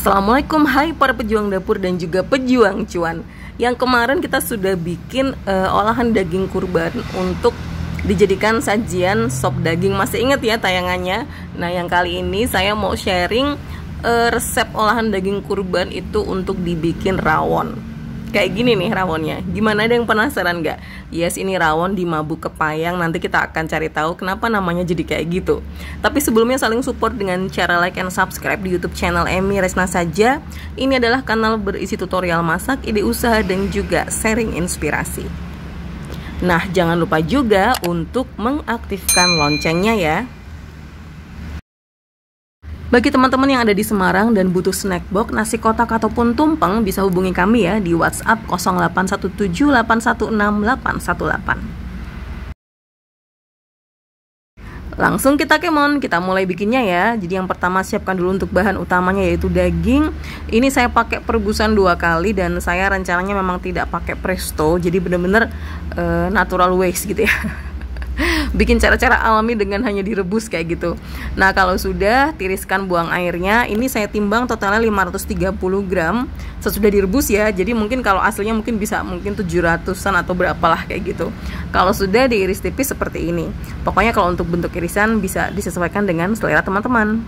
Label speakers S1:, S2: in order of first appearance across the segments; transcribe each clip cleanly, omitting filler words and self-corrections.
S1: Assalamualaikum, hai para pejuang dapur dan juga pejuang cuan. Yang kemarin kita sudah bikin olahan daging kurban untuk dijadikan sajian sop daging. Masih ingat ya tayangannya? Nah, yang kali ini saya mau sharing resep olahan daging kurban itu untuk dibikin rawon. Kayak gini nih rawonnya. Gimana, ada yang penasaran nggak? Yes, ini rawon di Mabuk Kepayang. Nanti kita akan cari tahu kenapa namanya jadi kayak gitu. Tapi sebelumnya saling support dengan cara like and subscribe di YouTube channel Emi Resna saja. Ini adalah kanal berisi tutorial masak, ide usaha dan juga sharing inspirasi. Nah, jangan lupa juga untuk mengaktifkan loncengnya ya. Bagi teman-teman yang ada di Semarang dan butuh snack box, nasi kotak ataupun tumpeng, bisa hubungi kami ya di WhatsApp 0817816818. Langsung kita kemon, kita mulai bikinnya ya. Jadi yang pertama siapkan dulu untuk bahan utamanya yaitu daging. Ini saya pakai perebusan 2 kali dan saya rencananya memang tidak pakai presto. Jadi bener-bener natural waste gitu ya. Bikin cara-cara alami dengan hanya direbus kayak gitu. Nah, kalau sudah, tiriskan, buang airnya. Ini saya timbang totalnya 530 gram sesudah direbus ya. Jadi mungkin kalau aslinya mungkin 700-an atau berapalah kayak gitu. Kalau sudah diiris tipis seperti ini. Pokoknya kalau untuk bentuk irisan bisa disesuaikan dengan selera teman-teman.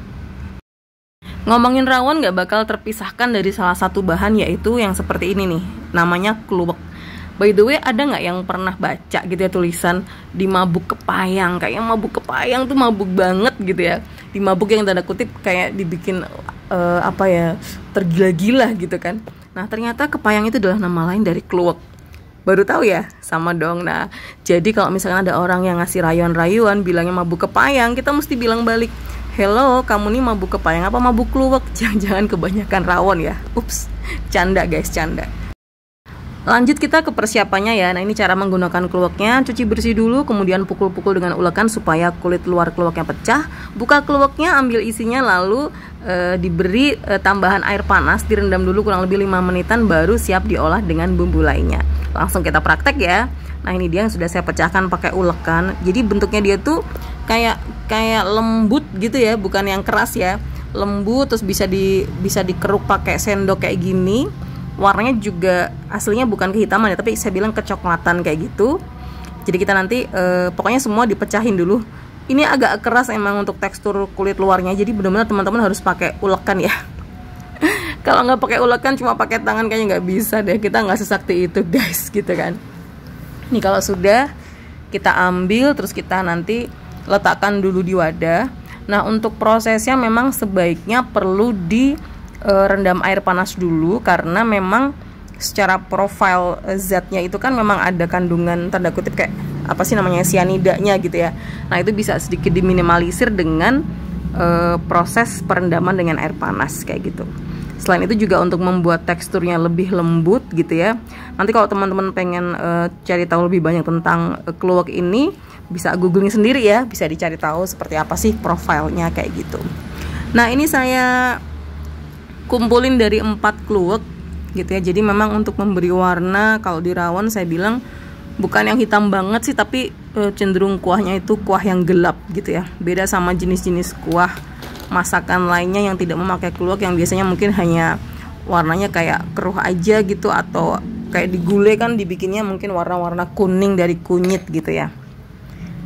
S1: Ngomongin rawon gak bakal terpisahkan dari salah satu bahan, yaitu yang seperti ini nih, namanya kluwek. By the way, ada nggak yang pernah baca gitu ya tulisan di Mabuk Kepayang? Kayaknya Mabuk Kepayang tuh mabuk banget gitu ya. Di Mabuk yang tanda kutip kayak dibikin tergila-gila gitu kan. Nah, ternyata Kepayang itu adalah nama lain dari kluwek. Baru tahu ya? Sama dong. Nah, jadi kalau misalkan ada orang yang ngasih rayuan-rayuan bilangnya Mabuk Kepayang, kita mesti bilang balik, "Hello, kamu nih Mabuk Kepayang apa Mabuk kluwek?" Jangan-jangan kebanyakan rawon ya. Ups, canda guys, canda. Lanjut kita ke persiapannya ya. Nah, ini cara menggunakan kluweknya. Cuci bersih dulu, kemudian pukul-pukul dengan ulekan supaya kulit luar kluweknya pecah. Buka kluweknya, ambil isinya, lalu diberi tambahan air panas, direndam dulu kurang lebih 5 menitan, baru siap diolah dengan bumbu lainnya. Langsung kita praktek ya. Nah, ini dia yang sudah saya pecahkan pakai ulekan. Jadi bentuknya dia tuh kayak lembut gitu ya, bukan yang keras ya. Lembut, terus bisa dikeruk pakai sendok kayak gini. Warnanya juga aslinya bukan kehitaman ya, tapi saya bilang kecoklatan kayak gitu. Jadi kita nanti pokoknya semua dipecahin dulu. Ini agak keras emang untuk tekstur kulit luarnya, jadi benar-benar teman-teman harus pakai ulekan ya. Kalau nggak pakai ulekan, cuma pakai tangan kayaknya nggak bisa deh. Kita nggak sesakti itu guys, gitu kan. Ini kalau sudah kita ambil, terus kita nanti letakkan dulu di wadah. Nah, untuk prosesnya memang sebaiknya perlu rendam air panas dulu, karena memang secara profil zatnya itu kan memang ada kandungan tanda kutip kayak apa sih namanya, sianidanya gitu ya. Nah, itu bisa sedikit diminimalisir dengan proses perendaman dengan air panas kayak gitu. Selain itu juga untuk membuat teksturnya lebih lembut gitu ya. Nanti kalau teman-teman pengen cari tahu lebih banyak tentang kluwek ini, bisa googling sendiri ya, bisa dicari tahu seperti apa sih profilnya kayak gitu. Nah, ini saya kumpulin dari 4 kluwek gitu ya. Jadi memang untuk memberi warna, kalau di rawon saya bilang bukan yang hitam banget sih, tapi cenderung kuahnya itu kuah yang gelap gitu ya. Beda sama jenis-jenis kuah masakan lainnya yang tidak memakai kluwek, yang biasanya mungkin hanya warnanya kayak keruh aja gitu, atau kayak di gulai kan dibikinnya mungkin warna-warna kuning dari kunyit gitu ya.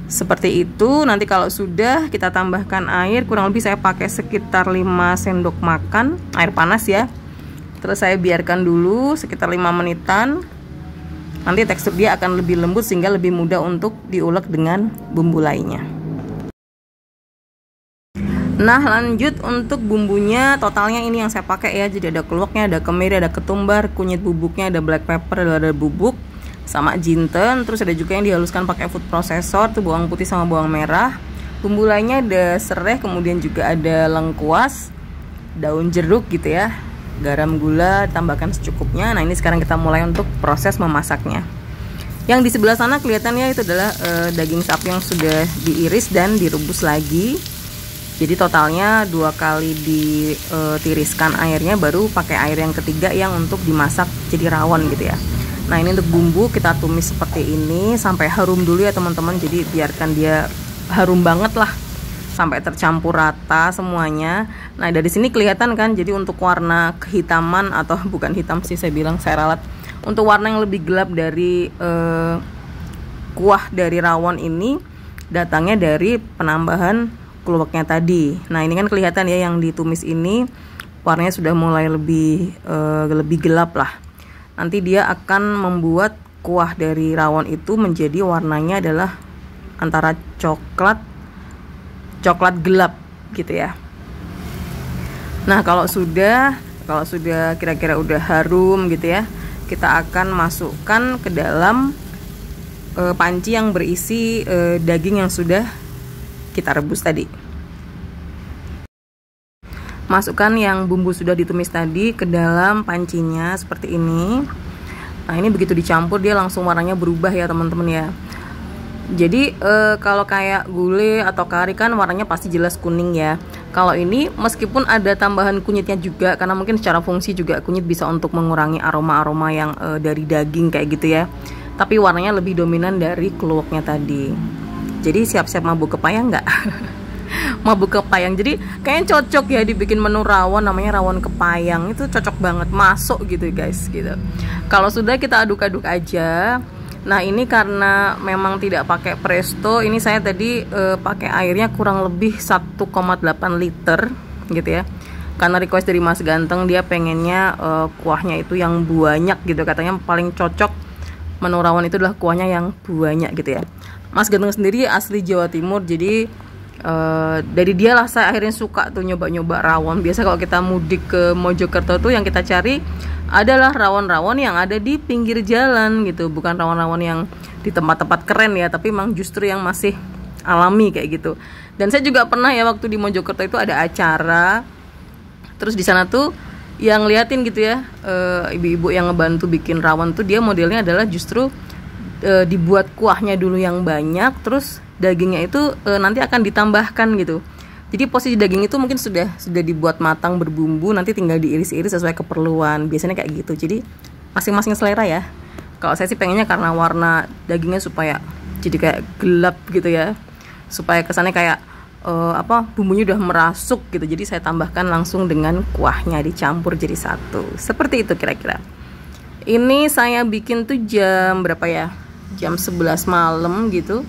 S1: Seperti itu. Nanti kalau sudah, kita tambahkan air, kurang lebih saya pakai sekitar 5 sendok makan air panas ya. Terus saya biarkan dulu sekitar 5 menitan. Nanti tekstur dia akan lebih lembut sehingga lebih mudah untuk diulek dengan bumbu lainnya. Nah, lanjut untuk bumbunya, totalnya ini yang saya pakai ya. Jadi ada kluweknya, ada kemiri, ada ketumbar, kunyit bubuknya, ada black pepper, ada bubuk sama jinten, terus ada juga yang dihaluskan pakai food processor, tuh bawang putih sama bawang merah. Bumbu lainnya ada serai, kemudian juga ada lengkuas, daun jeruk gitu ya, garam, gula, tambahkan secukupnya. Nah, ini sekarang kita mulai untuk proses memasaknya. Yang di sebelah sana kelihatannya itu adalah daging sapi yang sudah diiris dan direbus lagi. Jadi totalnya 2 kali ditiriskan airnya, baru pakai air yang ketiga yang untuk dimasak jadi rawon gitu ya. Nah, ini untuk bumbu kita tumis seperti ini sampai harum dulu ya teman-teman. Jadi biarkan dia harum banget lah sampai tercampur rata semuanya. Nah dari sini kelihatan kan, jadi untuk warna kehitaman atau bukan hitam sih saya bilang, saya ralat, untuk warna yang lebih gelap dari kuah dari rawon ini datangnya dari penambahan kluweknya tadi. Nah ini kan kelihatan ya, yang ditumis ini warnanya sudah mulai lebih gelap lah. Nanti dia akan membuat kuah dari rawon itu menjadi warnanya adalah antara coklat gelap gitu ya. Nah kalau sudah kira-kira udah harum gitu ya, kita akan masukkan ke dalam panci yang berisi daging yang sudah kita rebus tadi. Masukkan yang bumbu sudah ditumis tadi ke dalam pancinya seperti ini. Nah ini begitu dicampur dia langsung warnanya berubah ya teman-teman ya. Jadi kalau kayak gulai atau kari kan warnanya pasti jelas kuning ya. Kalau ini meskipun ada tambahan kunyitnya juga, karena mungkin secara fungsi juga kunyit bisa untuk mengurangi aroma-aroma yang dari daging kayak gitu ya, tapi warnanya lebih dominan dari kluweknya tadi. Jadi siap-siap mabuk kepayang nggak? Mabuk kepayang, jadi kayaknya cocok ya dibikin menu rawon, namanya rawon kepayang, itu cocok banget, masuk gitu guys gitu. Kalau sudah kita aduk-aduk aja. Nah ini karena memang tidak pakai presto, ini saya tadi pakai airnya kurang lebih 1,8 liter gitu ya, karena request dari Mas Ganteng, dia pengennya kuahnya itu yang banyak gitu, katanya paling cocok menu rawon itu adalah kuahnya yang banyak gitu ya. Mas Ganteng sendiri asli Jawa Timur, jadi dari dia lah saya akhirnya suka tuh nyoba-nyoba rawon. Biasa kalau kita mudik ke Mojokerto tuh yang kita cari adalah rawon-rawon yang ada di pinggir jalan gitu, bukan rawon-rawon yang di tempat-tempat keren ya, tapi memang justru yang masih alami kayak gitu. Dan saya juga pernah ya waktu di Mojokerto itu ada acara, terus di sana tuh yang liatin gitu ya, ibu-ibu yang ngebantu bikin rawon tuh dia modelnya adalah justru dibuat kuahnya dulu yang banyak, terus dagingnya itu nanti akan ditambahkan gitu. Jadi posisi daging itu mungkin sudah dibuat matang berbumbu, nanti tinggal diiris-iris sesuai keperluan. Biasanya kayak gitu. Jadi masing-masing selera ya. Kalau saya sih pengennya karena warna dagingnya supaya jadi kayak gelap gitu ya, supaya kesannya kayak bumbunya udah merasuk gitu. Jadi saya tambahkan langsung dengan kuahnya dicampur jadi satu. Seperti itu kira-kira. Ini saya bikin tuh jam berapa ya? Jam 11 malam gitu.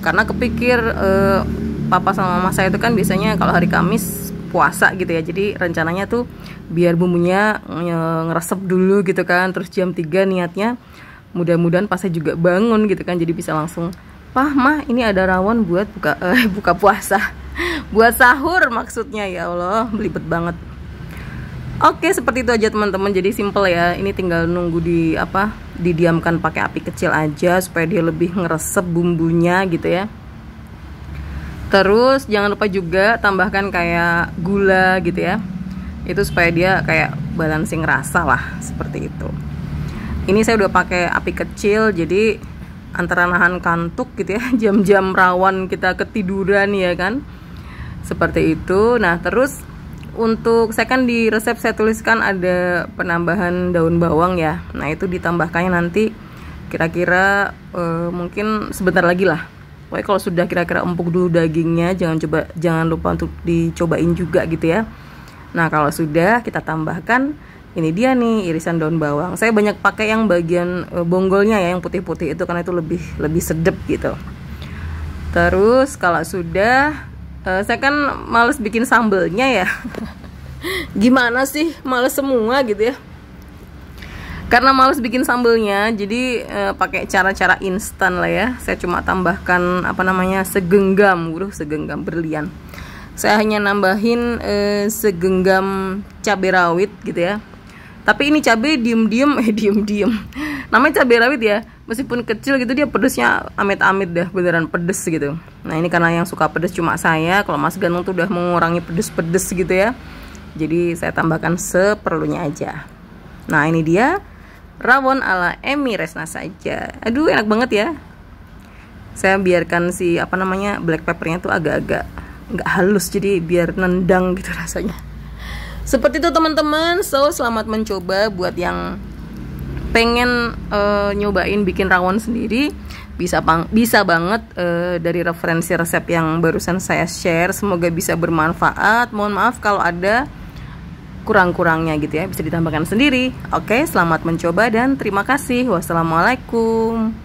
S1: Karena kepikir papa sama mama saya itu kan biasanya kalau hari Kamis puasa gitu ya. Jadi rencananya tuh biar bumbunya ngeresep dulu gitu kan. Terus jam 3 niatnya mudah-mudahan pas saya juga bangun gitu kan. Jadi bisa langsung, "Pah, Mah, ini ada rawon buat buka puasa." Buat sahur maksudnya, ya Allah, belibet banget. Oke, seperti itu aja teman-teman. Jadi simple ya. Ini tinggal nunggu didiamkan pakai api kecil aja supaya dia lebih ngeresep bumbunya gitu ya. Terus jangan lupa juga tambahkan kayak gula gitu ya. Itu supaya dia kayak balancing rasa lah, seperti itu. Ini saya udah pakai api kecil, jadi antara nahan kantuk gitu ya, jam-jam rawan kita ketiduran ya kan. Seperti itu. Nah, terus untuk saya kan di resep saya tuliskan ada penambahan daun bawang ya. Nah itu ditambahkannya nanti kira-kira mungkin sebentar lagi lah. Pokoknya kalau sudah kira-kira empuk dulu dagingnya, jangan lupa untuk dicobain juga gitu ya. Nah kalau sudah kita tambahkan, ini dia nih irisan daun bawang. Saya banyak pakai yang bagian bonggolnya ya, yang putih-putih itu, karena itu lebih sedep gitu. Terus kalau sudah, saya kan males bikin sambelnya ya. Gimana sih, males semua gitu ya. Karena males bikin sambelnya, jadi pakai cara-cara instan lah ya. Saya cuma tambahkan segenggam berlian. Saya hanya nambahin segenggam cabai rawit gitu ya. Tapi ini cabai diem-diem. Namanya cabai rawit ya. Meskipun kecil gitu dia pedesnya amit-amit dah, beneran pedes gitu. Nah ini karena yang suka pedes cuma saya. Kalau Mas Ganteng tuh udah mengurangi pedes-pedes gitu ya. Jadi saya tambahkan seperlunya aja. Nah ini dia rawon ala Emi Resna saja. Aduh enak banget ya. Saya biarkan si black peppernya tuh agak-agak nggak halus, jadi biar nendang gitu rasanya. Seperti itu teman-teman. So selamat mencoba buat yang pengen nyobain bikin rawon sendiri. Bisa banget dari referensi resep yang barusan saya share. Semoga bisa bermanfaat. Mohon maaf kalau ada kurang-kurangnya gitu ya, bisa ditambahkan sendiri. Oke, selamat mencoba dan terima kasih. Wassalamualaikum.